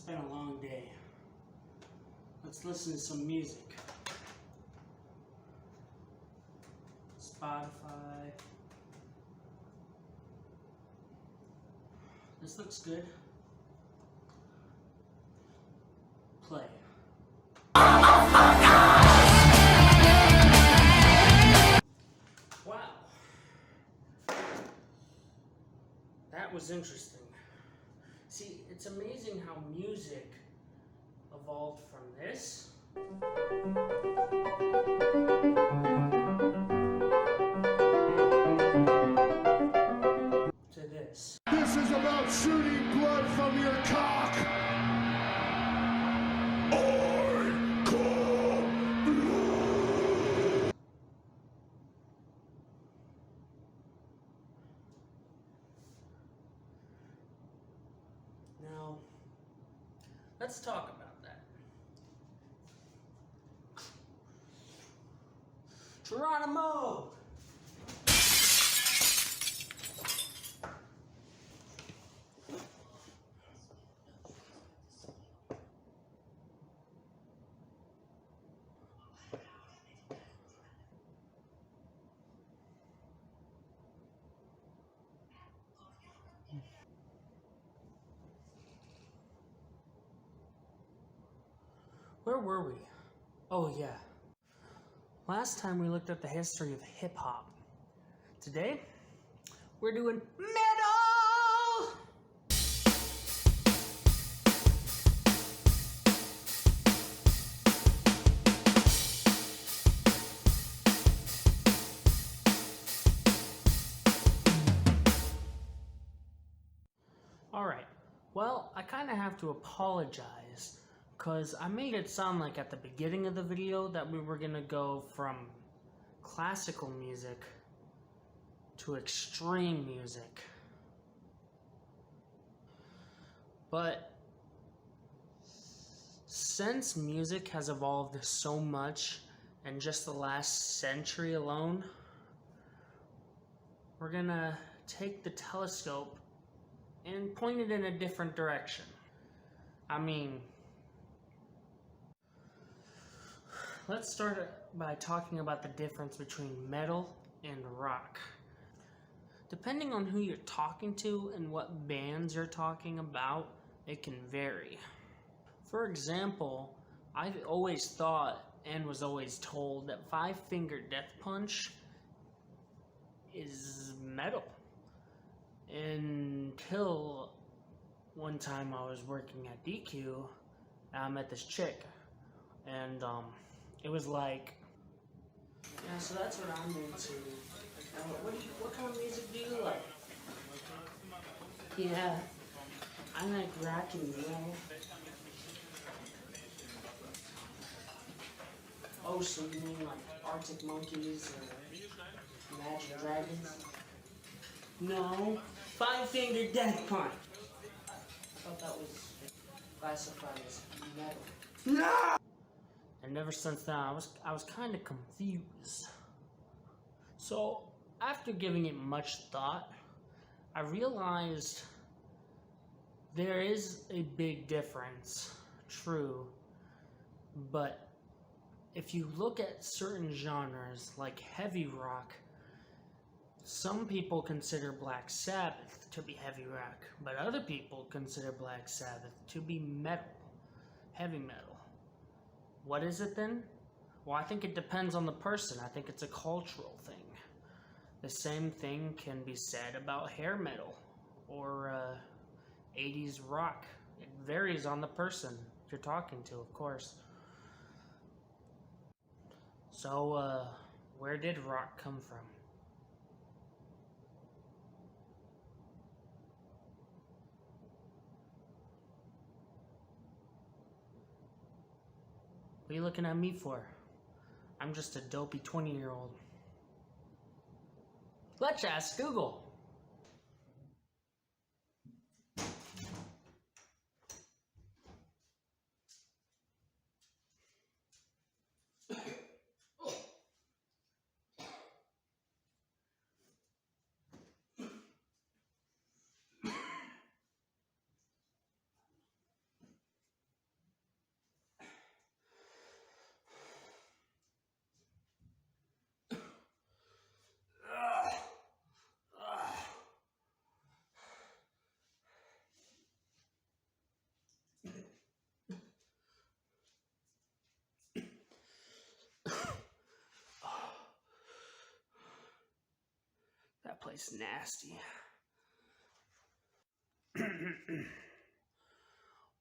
been a long day. Let's listen to some music. Spotify. This looks good. Play. Wow. That was interesting. See, it's amazing how music evolved from this to this. This is about shooting blood from your cock. I call blood. Now, let's talk about that. Geronimo! Where were we? Oh yeah. Last time we looked at the history of hip hop. Today, we're doing metal! Alright, well, I kind of have to apologize because I made it sound like at the beginning of the video that we were going to go from classical music to extreme music. But since music has evolved so much in just the last century alone, we're going to take the telescope and point it in a different direction. I mean, let's start by talking about the difference between metal and rock. Depending on who you're talking to and what bands you're talking about, it can vary. For example, I've always thought and was always told that Five Finger Death Punch is metal. Until one time I was working at DQ and I met this chick, and it was like, yeah, so that's what I'm into. What kind of music do you like? Yeah, I like rock and roll. Oh, so you mean like Arctic Monkeys or Imagine Dragons? No, Five Finger Death Punch. I thought that was classified as metal. No! And ever since then, I was kind of confused. So, after giving it much thought, I realized there is a big difference, true, but if you look at certain genres like heavy rock, some people consider Black Sabbath to be heavy rock, but other people consider Black Sabbath to be metal, heavy metal. What is it then? Well, I think it depends on the person. I think it's a cultural thing. The same thing can be said about hair metal or 80s rock. It varies on the person you're talking to, of course. So, where did rock come from? What are you looking at me for? I'm just a dopey 20-year-old. Let's ask Google. place nasty.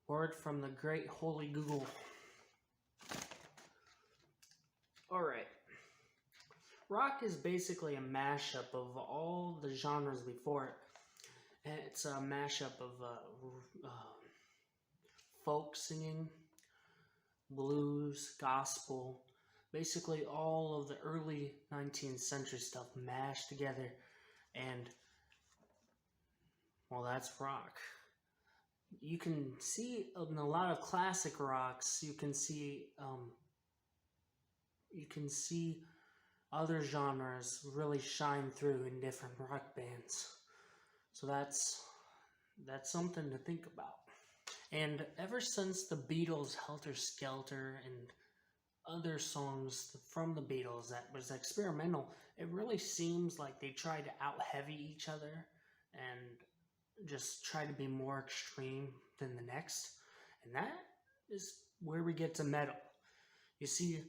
Word from the great holy Google. Alright. Rock is basically a mashup of all the genres before it. It's a mashup of folk singing, blues, gospel, basically all of the early 19th century stuff mashed together, and, well, that's rock. You can see in a lot of classic rocks, you can see other genres really shine through in different rock bands. So that's something to think about. And ever since the Beatles' Helter Skelter and other songs from the Beatles that was experimental, it really seems like they tried to out-heavy each other and just try to be more extreme than the next. And that is where we get to metal. You see,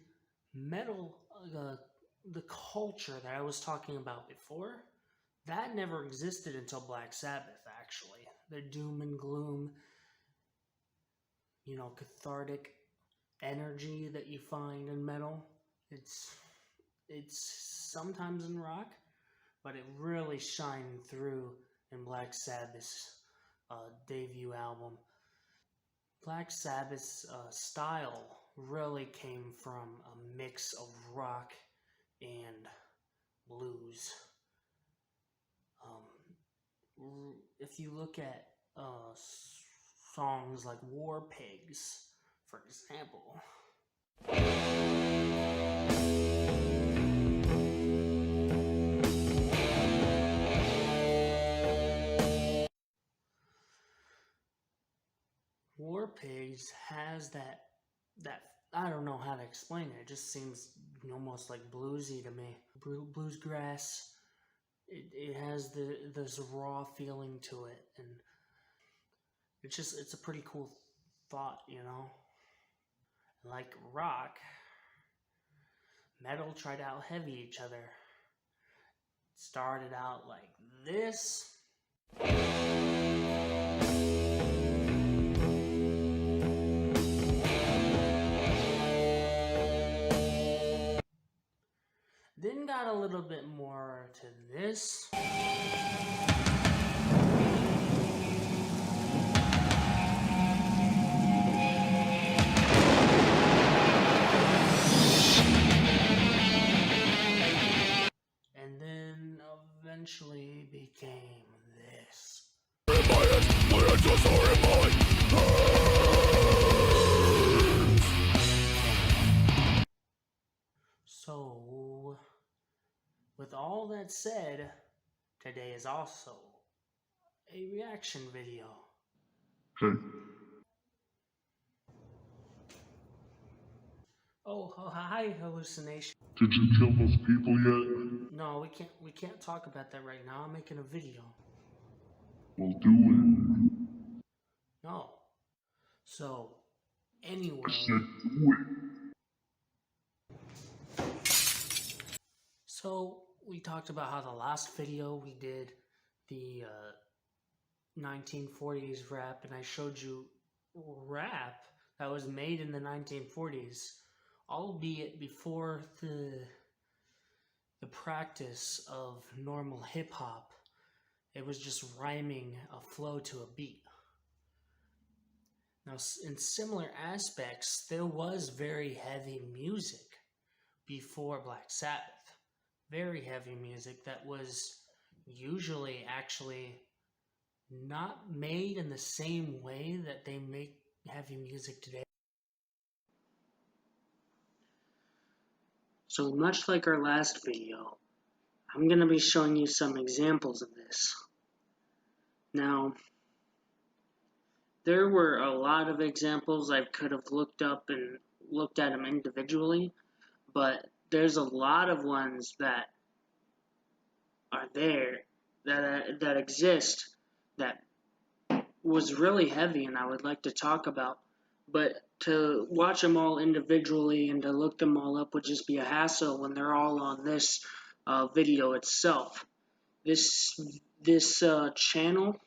metal, the culture that I was talking about before, that never existed until Black Sabbath, actually. The doom and gloom, cathartic energy that you find in metal. It's sometimes in rock, but it really shined through in Black Sabbath's debut album. Black Sabbath's style really came from a mix of rock and blues. If you look at songs like War Pigs, for example, War Pigs has that I don't know how to explain it. It just seems almost like bluesy to me. Bluesgrass. It has this raw feeling to it, and it's a pretty cool thought, Like rock, metal tried to out heavy each other. It started out like this. Then got a little bit more to this. And then eventually became this. So, with all that said, today is also a reaction video. Oh, hi, hallucination. Did you kill those people yet? No, we can't talk about that right now. I'm making a video. Well, do it. No. So, anyway. I said do it. So, we talked about how the last video we did the 1940s rap, and I showed you rap that was made in the 1940s, albeit before the practice of normal hip-hop. It was just rhyming a flow to a beat. Now, in similar aspects, there was very heavy music before Black Sabbath. Very heavy music that was usually actually not made in the same way that they make heavy music today. So much like our last video, I'm going to be showing you some examples of this. Now, there were a lot of examples I could have looked up and looked at them individually, but there's a lot of ones that are there, that exist, that was really heavy and I would like to talk about. But to watch them all individually and to look them all up would just be a hassle when they're all on this video itself. This channel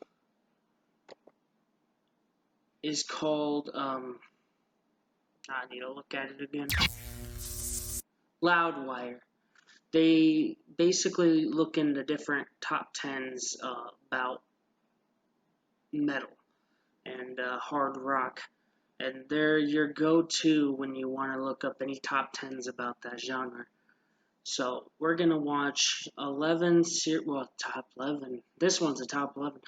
is called I need to look at it again. Loudwire. They basically look into different top tens about metal and hard rock, and they're your go-to when you want to look up any top tens about that genre. So we're gonna watch 11 top 11. This one's a top 11.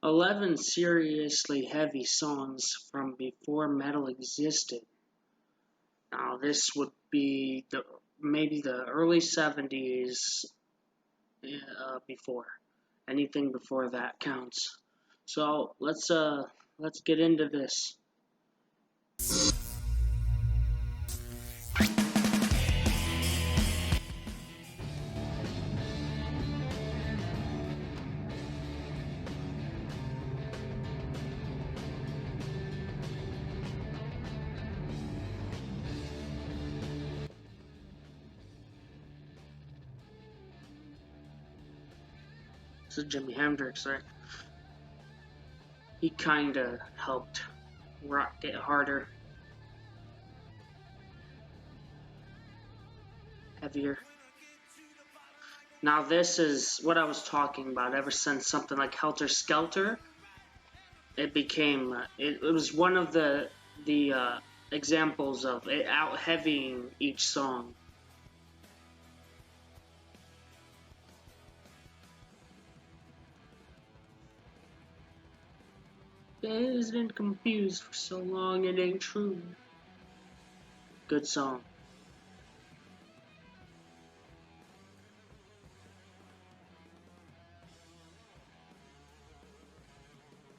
11 seriously heavy songs from before metal existed. Now this would be maybe the early 70s before. Anything before that counts. So let's get into this. This is Jimi Hendrix, right? He kinda helped rock get harder, heavier. Now this is what I was talking about. Ever since something like Helter Skelter, it became it was one of the examples of it out heavying each song. Dazed and confused for so long it ain't true. Good song.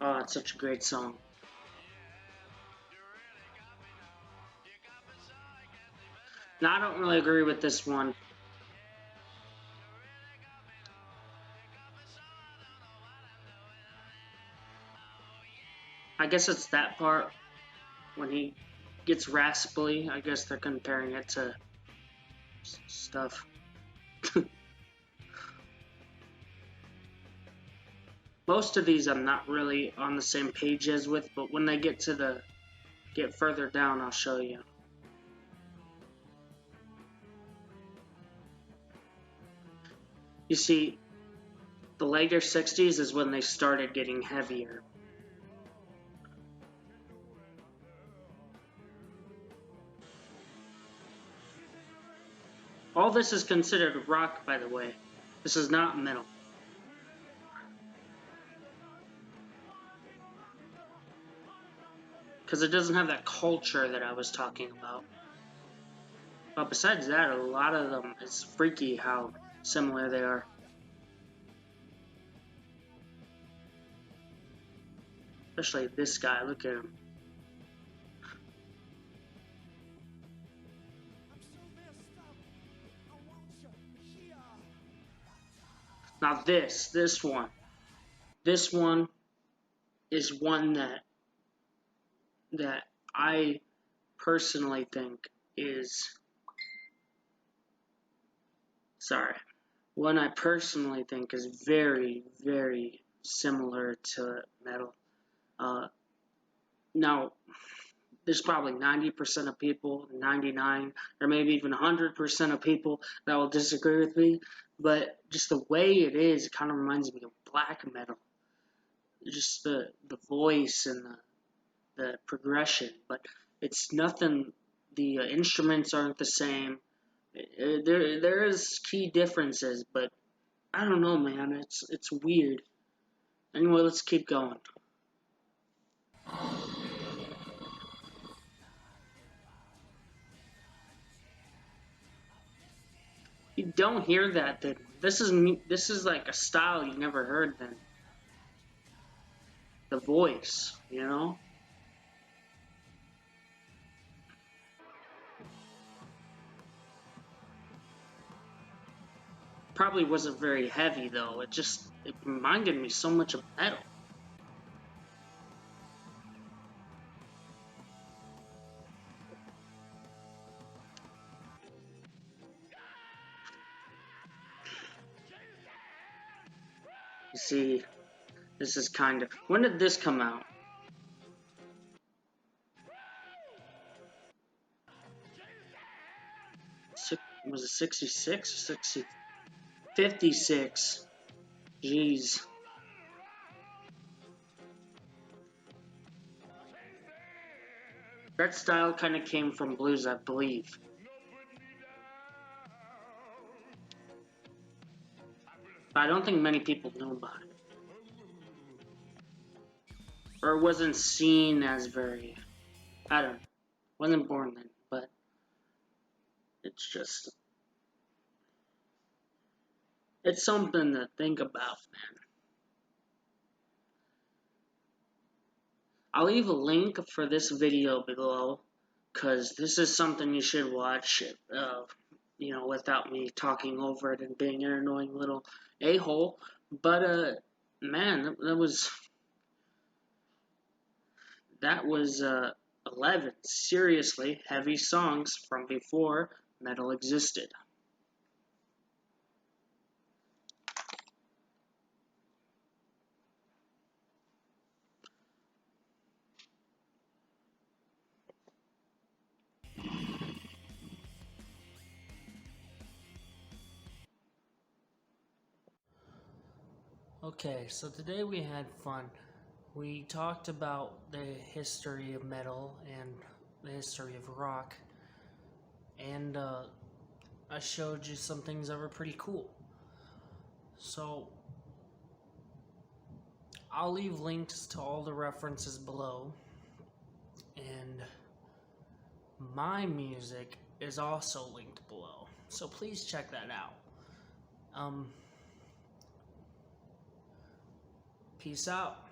Oh, it's such a great song. Now, I don't really agree with this one. I guess it's that part when he gets raspy. I guess they're comparing it to stuff. Most of these I'm not really on the same page as with, but when they get further down, I'll show you. You see, the later 60s is when they started getting heavier. All this is considered rock, by the way. This is not metal. Because it doesn't have that culture that I was talking about. But besides that, a lot of them, it's freaky how similar they are. Especially this guy, look at him. Now this one is one that I personally think is very, very similar to metal. Now, there's probably 90% of people, 99, or maybe even 100% of people that will disagree with me, but just the way it is, it kind of reminds me of black metal. Just the voice and the progression, but it's nothing. The instruments aren't the same. There is key differences, but I don't know, man. It's weird. Anyway, let's keep going. You don't hear that then. This is like a style you never heard then. The voice, you know? Probably wasn't very heavy though. It reminded me so much of metal. see, this is kind of... When did this come out? Was it 66? 56. Jeez. That style kind of came from blues, I believe. But I don't think many people knew about it. Or wasn't seen as very... I don't know. Wasn't born then, but... It's just... It's something to think about, man. I'll leave a link for this video below, because this is something you should watch, you know, without me talking over it and being an annoying little a-hole. But, man, that was 11 seriously heavy songs from before metal existed. Okay, so today we had fun. We talked about the history of metal and the history of rock, and I showed you some things that were pretty cool. So I'll leave links to all the references below, and my music is also linked below, so please check that out. Peace out.